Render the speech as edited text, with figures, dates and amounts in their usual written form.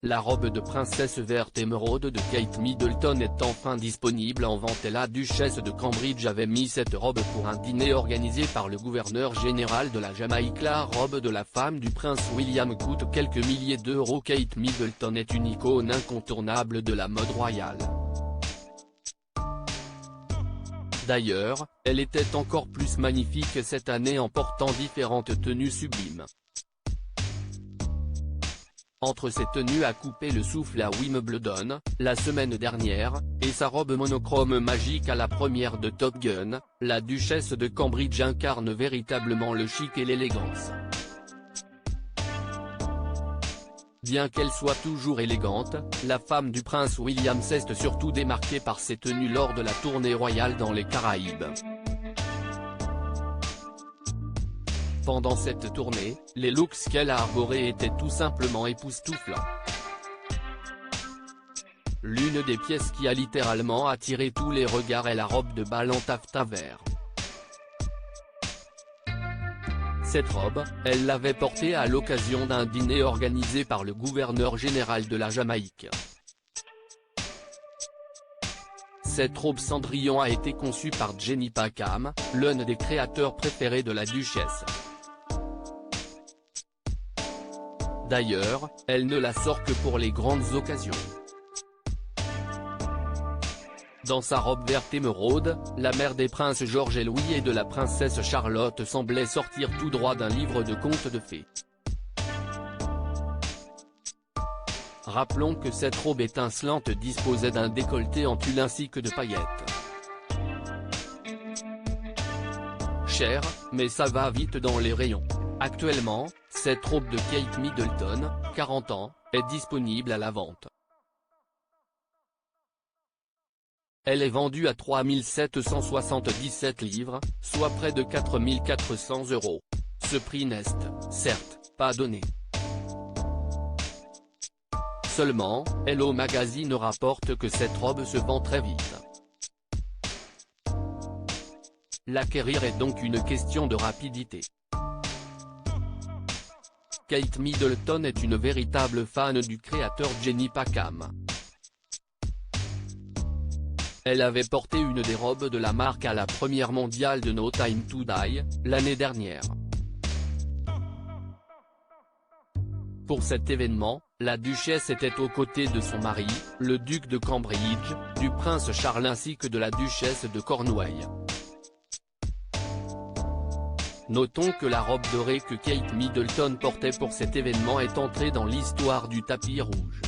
La robe de princesse verte émeraude de Kate Middleton est enfin disponible en vente et la duchesse de Cambridge avait mis cette robe pour un dîner organisé par le gouverneur général de la Jamaïque. La robe de la femme du prince William coûte quelques milliers d'euros. Kate Middleton est une icône incontournable de la mode royale. D'ailleurs, elle était encore plus magnifique cette année en portant différentes tenues sublimes. Entre ses tenues à couper le souffle à Wimbledon, la semaine dernière, et sa robe monochrome magique à la première de Top Gun, la duchesse de Cambridge incarne véritablement le chic et l'élégance. Bien qu'elle soit toujours élégante, la femme du prince William s'est surtout démarquée par ses tenues lors de la tournée royale dans les Caraïbes. Pendant cette tournée, les looks qu'elle a arborés étaient tout simplement époustouflants. L'une des pièces qui a littéralement attiré tous les regards est la robe de bal en taffetas vert. Cette robe, elle l'avait portée à l'occasion d'un dîner organisé par le gouverneur général de la Jamaïque. Cette robe Cendrillon a été conçue par Jenny Packham, l'un des créateurs préférés de la duchesse. D'ailleurs, elle ne la sort que pour les grandes occasions. Dans sa robe verte émeraude, la mère des princes George et Louis et de la princesse Charlotte semblait sortir tout droit d'un livre de contes de fées. Rappelons que cette robe étincelante disposait d'un décolleté en tulle ainsi que de paillettes. Cher, mais ça va vite dans les rayons. Actuellement, cette robe de Kate Middleton, 40 ans, est disponible à la vente. Elle est vendue à 3 777 livres, soit près de 4 400 €. Ce prix n'est, certes, pas donné. Seulement, Hello Magazine rapporte que cette robe se vend très vite. L'acquérir est donc une question de rapidité. Kate Middleton est une véritable fan du créateur Jenny Packham. Elle avait porté une des robes de la marque à la première mondiale de No Time to Die, l'année dernière. Pour cet événement, la duchesse était aux côtés de son mari, le duc de Cambridge, du prince Charles ainsi que de la duchesse de Cornouailles. Notons que la robe dorée que Kate Middleton portait pour cet événement est entrée dans l'histoire du tapis rouge.